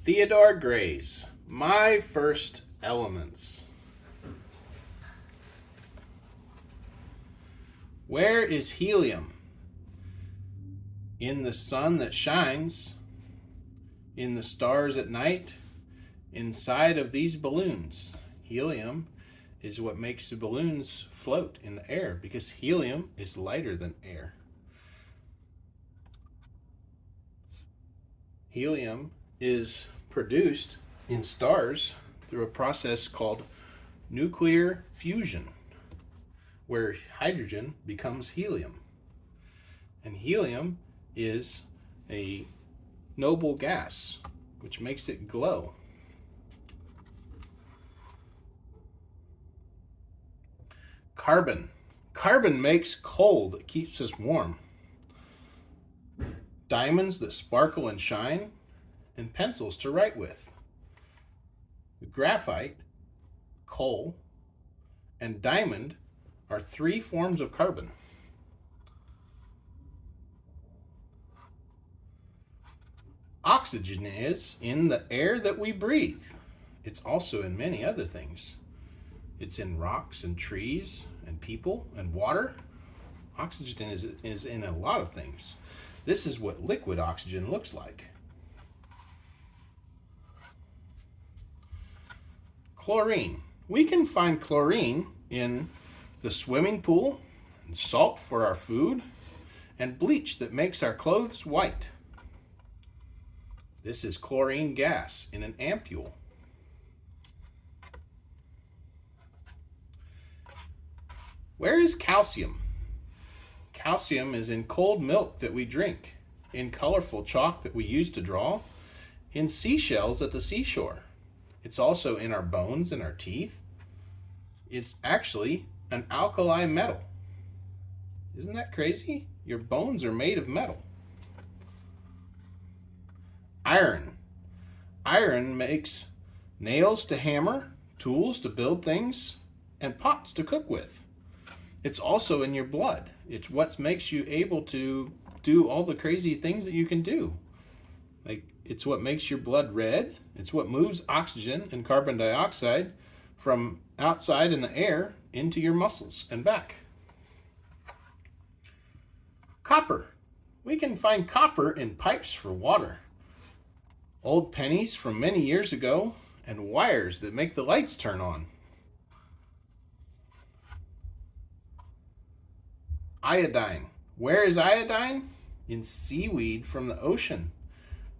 Theodore Gray's My First Elements. Where is helium? In the sun that shines, in the stars at night, inside of these balloons. Helium is what makes the balloons float in the air because helium is lighter than air. Helium is produced in stars through a process called nuclear fusion, where hydrogen becomes helium. And helium is a noble gas, which makes it glow. Carbon. Carbon makes coal that keeps us warm. Diamonds that sparkle and shine, and pencils to write with. Graphite, coal, and diamond are three forms of carbon. Oxygen is in the air that we breathe. It's also in many other things. It's in rocks and trees and people and water. Oxygen is in a lot of things. This is what liquid oxygen looks like. Chlorine. We can find chlorine in the swimming pool, and salt for our food, and bleach that makes our clothes white. This is chlorine gas in an ampule. Where is calcium? Calcium is in cold milk that we drink, in colorful chalk that we use to draw, in seashells at the seashore. It's also in our bones and our teeth. It's actually an alkali metal. Isn't that crazy? Your bones are made of metal. Iron. Iron makes nails to hammer, tools to build things, and pots to cook with. It's also in your blood. It's what makes you able to do all the crazy things that you can do. Like, it's what makes your blood red. It's what moves oxygen and carbon dioxide from outside in the air into your muscles and back. Copper. We can find copper in pipes for water, old pennies from many years ago, and wires that make the lights turn on. Iodine. Where is iodine? In seaweed from the ocean,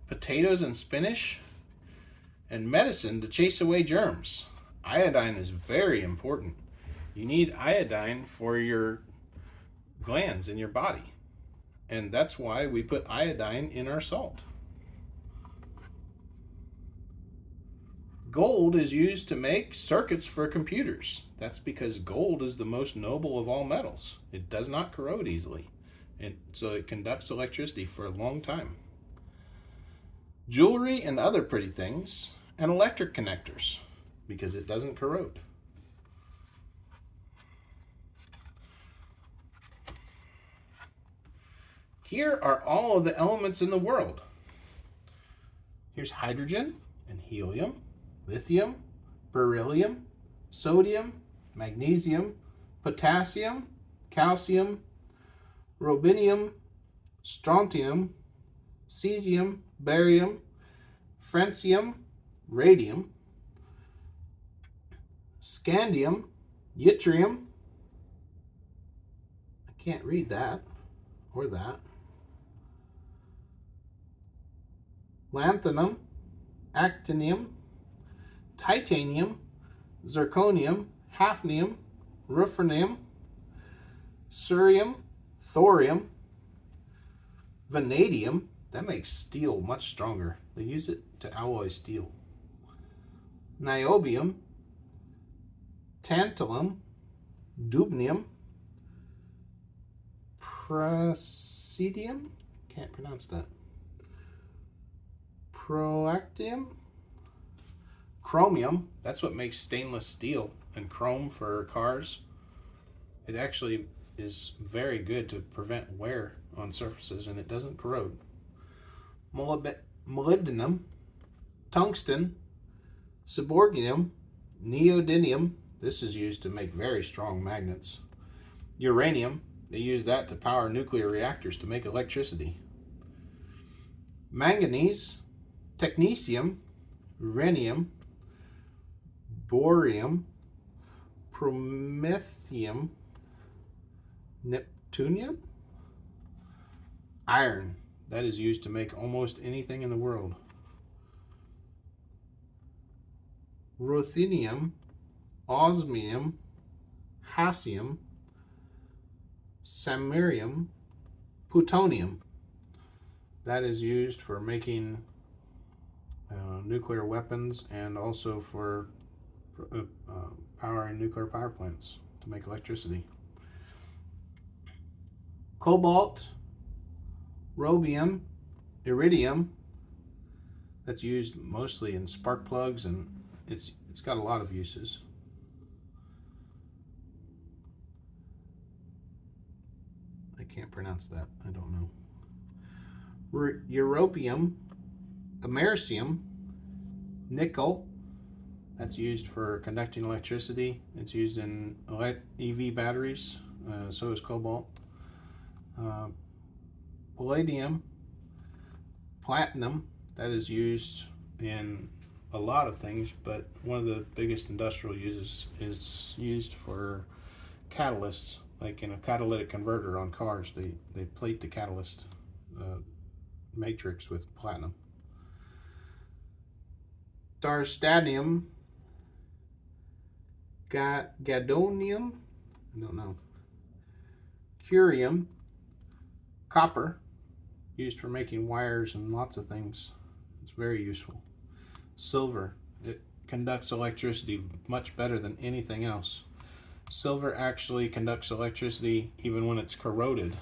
potatoes and spinach, and medicine to chase away germs. Iodine is very important. You need iodine for your glands in your body, and that's why we put iodine in our salt. Gold is used to make circuits for computers. That's because gold is the most noble of all metals. It does not corrode easily, and so it conducts electricity for a long time. Jewelry and other pretty things, and electric connectors, because it doesn't corrode. Here are all of the elements in the world. Here's hydrogen and helium, lithium, beryllium, sodium, magnesium, potassium, calcium, rubidium, strontium, cesium, barium, francium, radium, scandium, yttrium. I can't read that or that. Lanthanum, actinium, titanium, zirconium, hafnium, ruthenium, cerium, thorium, vanadium. That makes steel much stronger. They use it to alloy steel. Niobium, tantalum, dubnium, praseodymium, can't pronounce that, proactium, chromium. That's what makes stainless steel and chrome for cars. It actually is very good to prevent wear on surfaces, and it doesn't corrode. Molybdenum, tungsten, cyborgium, neodymium. This is used to make very strong magnets. Uranium, they use that to power nuclear reactors to make electricity. Manganese, technetium, rhenium, borium, promethium, neptunium. Iron, that is used to make almost anything in the world. Ruthenium, osmium, hassium, samarium, plutonium. That is used for making nuclear weapons and also for powering nuclear power plants to make electricity. Cobalt, rhobium, iridium. That's used mostly in spark plugs, and it's got a lot of uses. I can't pronounce that. I don't know. Europium, americium, nickel. That's used for conducting electricity. It's used in EV batteries. So is cobalt. Palladium, platinum. That is used in a lot of things, but one of the biggest industrial uses is used for catalysts. Like in a catalytic converter on cars, they plate the catalyst matrix with platinum. Darstanium, gadonium, I don't know. Curium, copper, used for making wires and lots of things. It's very useful. Silver, it conducts electricity much better than anything else. Silver actually conducts electricity even when it's corroded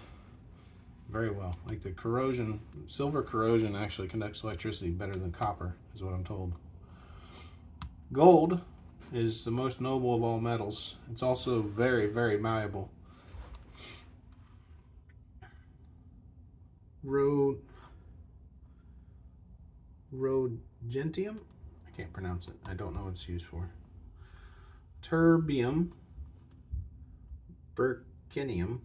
very well. Like the corrosion, silver corrosion actually conducts electricity better than copper, is what I'm told. Gold is the most noble of all metals. It's also very, very malleable. Rhodgentium? I can't pronounce it. I don't know what it's used for. Terbium, Burkinium,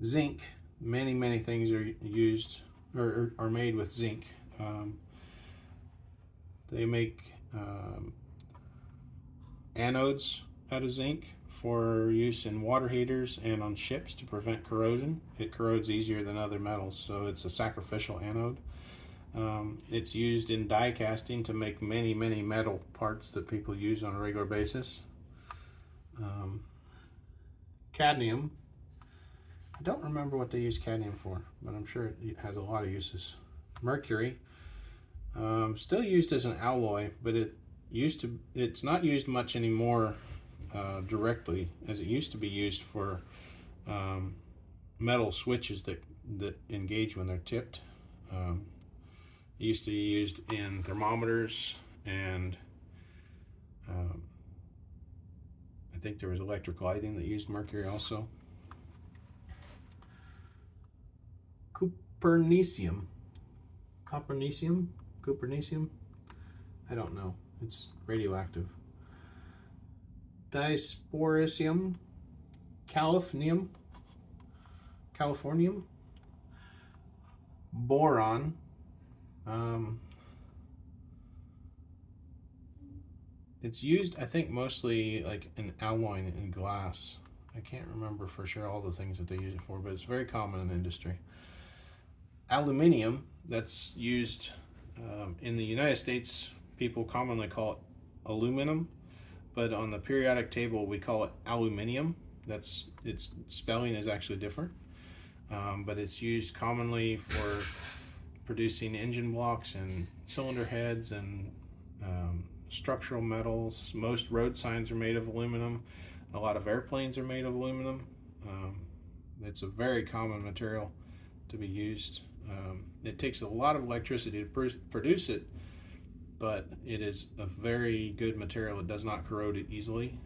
zinc. Many things are used or are made with zinc. They make anodes out of zinc for use in water heaters and on ships to prevent corrosion. It corrodes easier than other metals, so it's a sacrificial anode. It's used in die casting to make many metal parts that people use on a regular basis. Cadmium. I don't remember what they use cadmium for, but I'm sure it has a lot of uses. Mercury. Still used as an alloy, but it's not used much anymore directly, as it used to be used for metal switches that engage when they're tipped. It used to be used in thermometers, and I think there was electric lighting that used mercury also. Copernicium. I don't know. It's radioactive. Dysprosium, californium, boron. It's used, I think, mostly like in alloying in glass. I can't remember for sure all the things that they use it for, but it's very common in industry. Aluminium, that's used in the United States, people commonly call it aluminum, but on the periodic table we call it aluminium. Its spelling is actually different, but it's used commonly for producing engine blocks and cylinder heads and structural metals. Most road signs are made of aluminum. A lot of airplanes are made of aluminum. It's a very common material to be used. It takes a lot of electricity to produce it, but it is a very good material. It does not corrode it easily.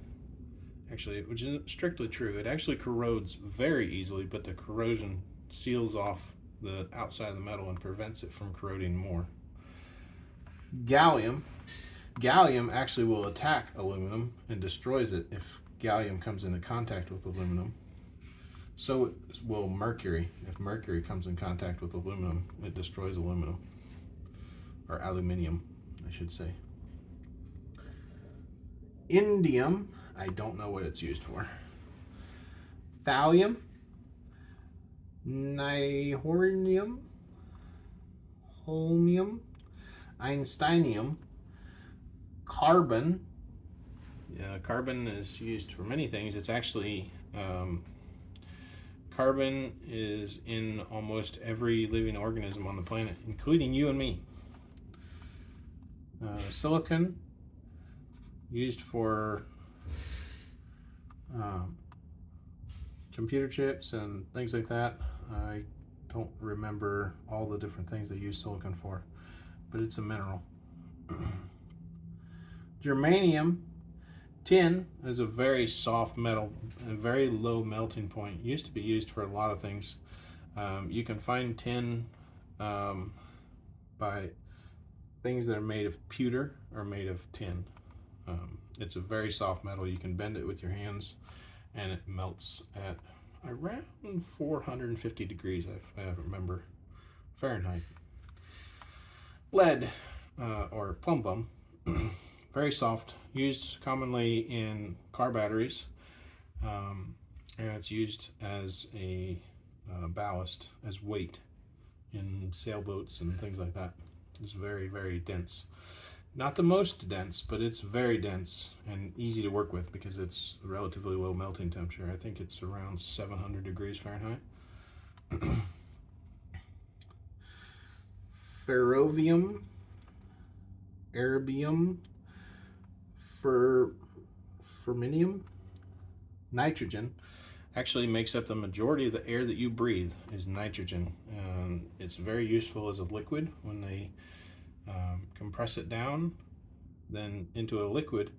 Actually, which isn't strictly true. It actually corrodes very easily, but the corrosion seals off the outside of the metal and prevents it from corroding more. Gallium. Gallium actually will attack aluminum and destroys it if gallium comes into contact with aluminum. So will mercury. If mercury comes in contact with aluminum, it destroys aluminum. Or aluminium, I should say. Indium, I don't know what it's used for. Thallium, nihornium, holmium, einsteinium, carbon. Carbon is used for many things. It's actually carbon is in almost every living organism on the planet, including you and me. Silicon, used for computer chips and things like that. I don't remember all the different things they use silicon for, but it's a mineral. Germanium. Tin is a very soft metal, a very low melting point. It used to be used for a lot of things. You can find tin by things that are made of pewter or made of tin. It's a very soft metal. You can bend it with your hands and it melts at around 450 degrees, if I remember, Fahrenheit. Lead or plum bum. Very soft, used commonly in car batteries, and it's used as a ballast, as weight in sailboats and things like that. It's very, very dense. Not the most dense, but it's very dense and easy to work with because it's relatively low melting temperature. I think it's around 700 degrees Fahrenheit. Ferrovium, erbium, ferminium. Nitrogen actually makes up the majority of the air that you breathe is nitrogen. It's very useful as a liquid when they compress it down then into a liquid.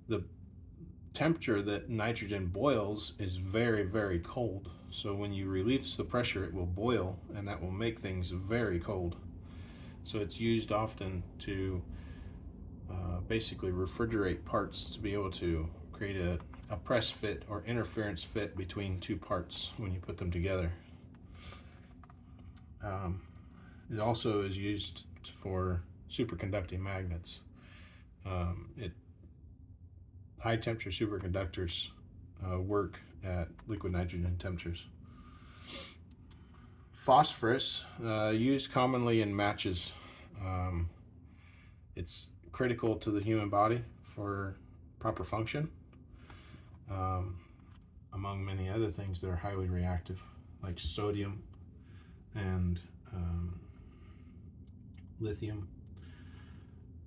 The temperature that nitrogen boils is very, very cold. So when you release the pressure, it will boil, and that will make things very cold. So it's used often to basically refrigerate parts to be able to create a press fit or interference fit between two parts when you put them together. It also is used for superconducting magnets. High temperature superconductors work at liquid nitrogen temperatures. Phosphorus, used commonly in matches. It's critical to the human body for proper function, among many other things that are highly reactive, like sodium and lithium.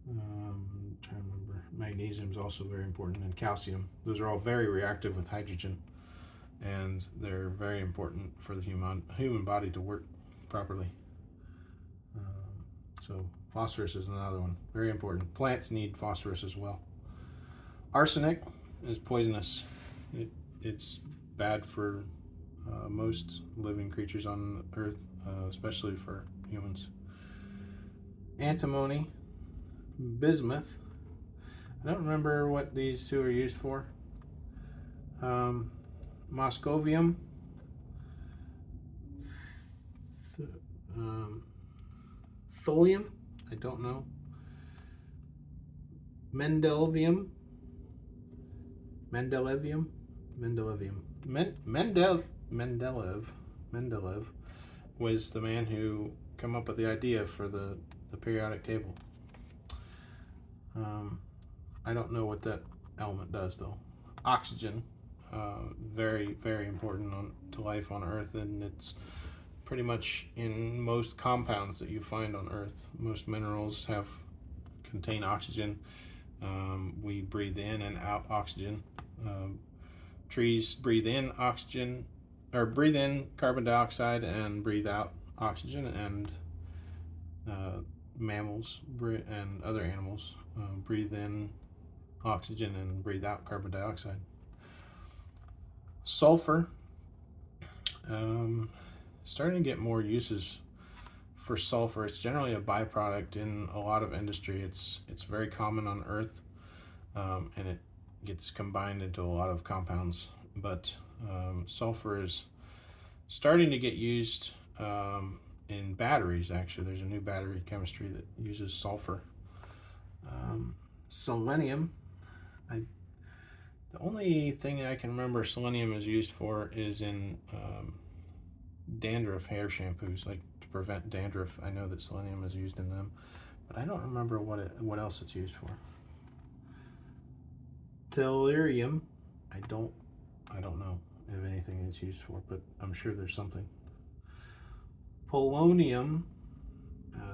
I'm trying to remember. Magnesium is also very important, and calcium. Those are all very reactive with hydrogen, and they're very important for the human body to work properly. So phosphorus is another one, very important. Plants need phosphorus as well. Arsenic is poisonous. It's bad for most living creatures on Earth, especially for humans. Antimony, bismuth. I don't remember what these two are used for. Moscovium, tholium, I don't know. Mendelevium. Mendeleev was the man who came up with the idea for the periodic table. I don't know what that element does though. Oxygen, very, very important to life on Earth, and it's pretty much in most compounds that you find on Earth. Most minerals contain oxygen. We breathe in and out oxygen. Trees breathe in oxygen, or breathe in carbon dioxide and breathe out oxygen, and mammals and other animals breathe in oxygen and breathe out carbon dioxide. Sulfur, starting to get more uses for sulfur. It's generally a byproduct in a lot of industry. It's very common on Earth, and it gets combined into a lot of compounds. But sulfur is starting to get used in batteries. Actually, there's a new battery chemistry that uses sulfur. Selenium. The only thing I can remember selenium is used for is in dandruff hair shampoos, like to prevent dandruff. I know that selenium is used in them, but I don't remember what else it's used for. Tellurium, I don't know of anything it's used for, but I'm sure there's something. Polonium,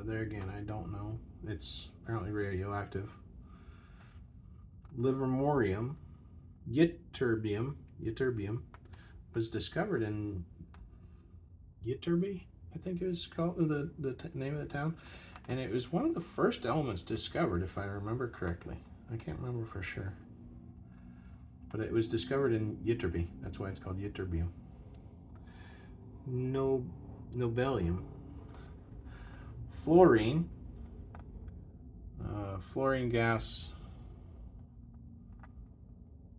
there again, I don't know. It's apparently radioactive. Livermorium, ytterbium was discovered in Ytterby, I think it was called, the name of the town, and it was one of the first elements discovered, if I remember correctly. I can't remember for sure, but it was discovered in Ytterby. That's why it's called ytterbium. Nobelium, fluorine. Fluorine gas,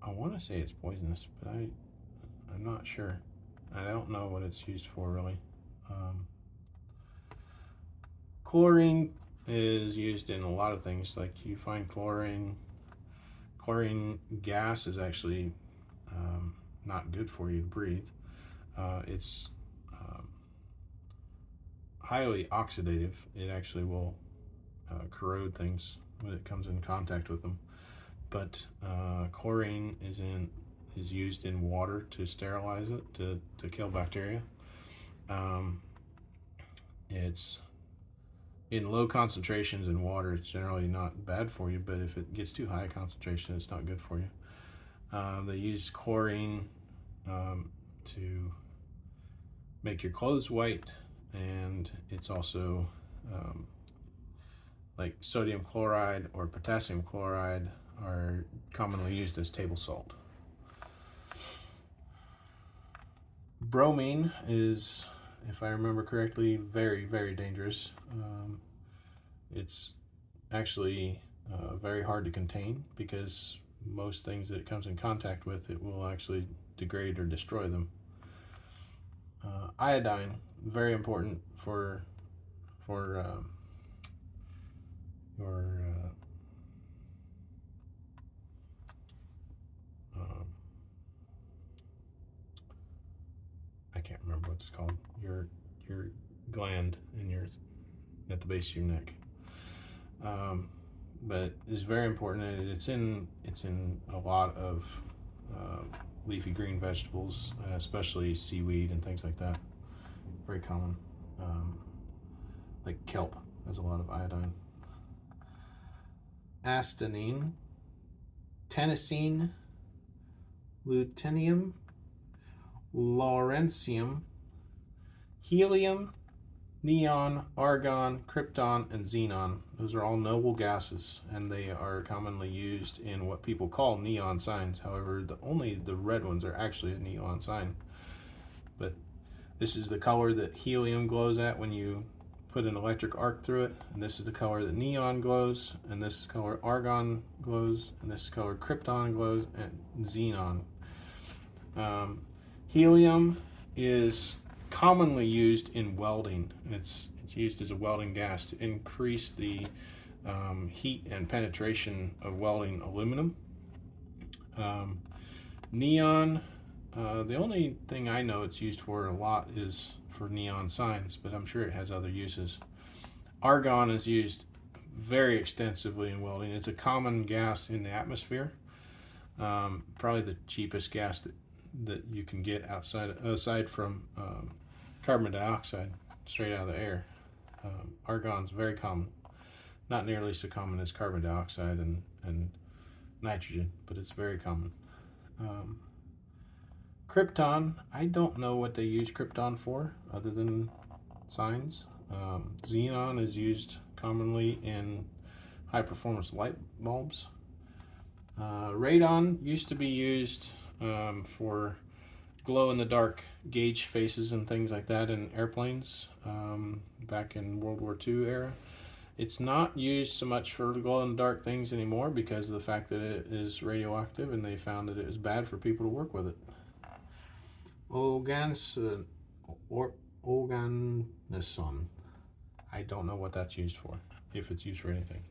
I want to say it's poisonous, but I'm not sure. I don't know what it's used for really. Chlorine is used in a lot of things. Like you find chlorine gas is actually not good for you to breathe. It's highly oxidative. It actually will corrode things when it comes in contact with them. But chlorine is used in water to sterilize it, to kill bacteria. It's in low concentrations in water. It's generally not bad for you, but if it gets too high concentration, it's not good for you. They use chlorine to make your clothes white, and it's also like sodium chloride or potassium chloride are commonly used as table salt. Bromine is, if I remember correctly, very, very dangerous. It's actually very hard to contain because most things that it comes in contact with, it will actually degrade or destroy them. Iodine, very important for your I can't remember what it's called. Your gland in your at the base of your neck. But it's very important, and it's in a lot of leafy green vegetables, especially seaweed and things like that. Very common. Like kelp has a lot of iodine. Astenine, tennessine, lutetium, lawrencium, helium, neon, argon, krypton, and xenon. Those are all noble gases, and they are commonly used in what people call neon signs. However, only the red ones are actually a neon sign. But this is the color that helium glows at when you put an electric arc through it, and this is the color that neon glows, and this is color argon glows, and this is color krypton glows, and xenon. Helium is commonly used in welding. It's used as a welding gas to increase the heat and penetration of welding aluminum. Neon, the only thing I know it's used for a lot is for neon signs, but I'm sure it has other uses. Argon is used very extensively in welding. It's a common gas in the atmosphere. Probably the cheapest gas that you can get aside from carbon dioxide straight out of the air. Argon's very common. Not nearly so common as carbon dioxide and nitrogen, but it's very common. Krypton, I don't know what they use krypton for other than signs. Xenon is used commonly in high performance light bulbs. Radon used to be used for glow-in-the-dark gauge faces and things like that in airplanes back in World War II era. It's not used so much for glow-in-the-dark things anymore because of the fact that it is radioactive, and they found that it was bad for people to work with it. Oganesson. I don't know what that's used for, if it's used for anything.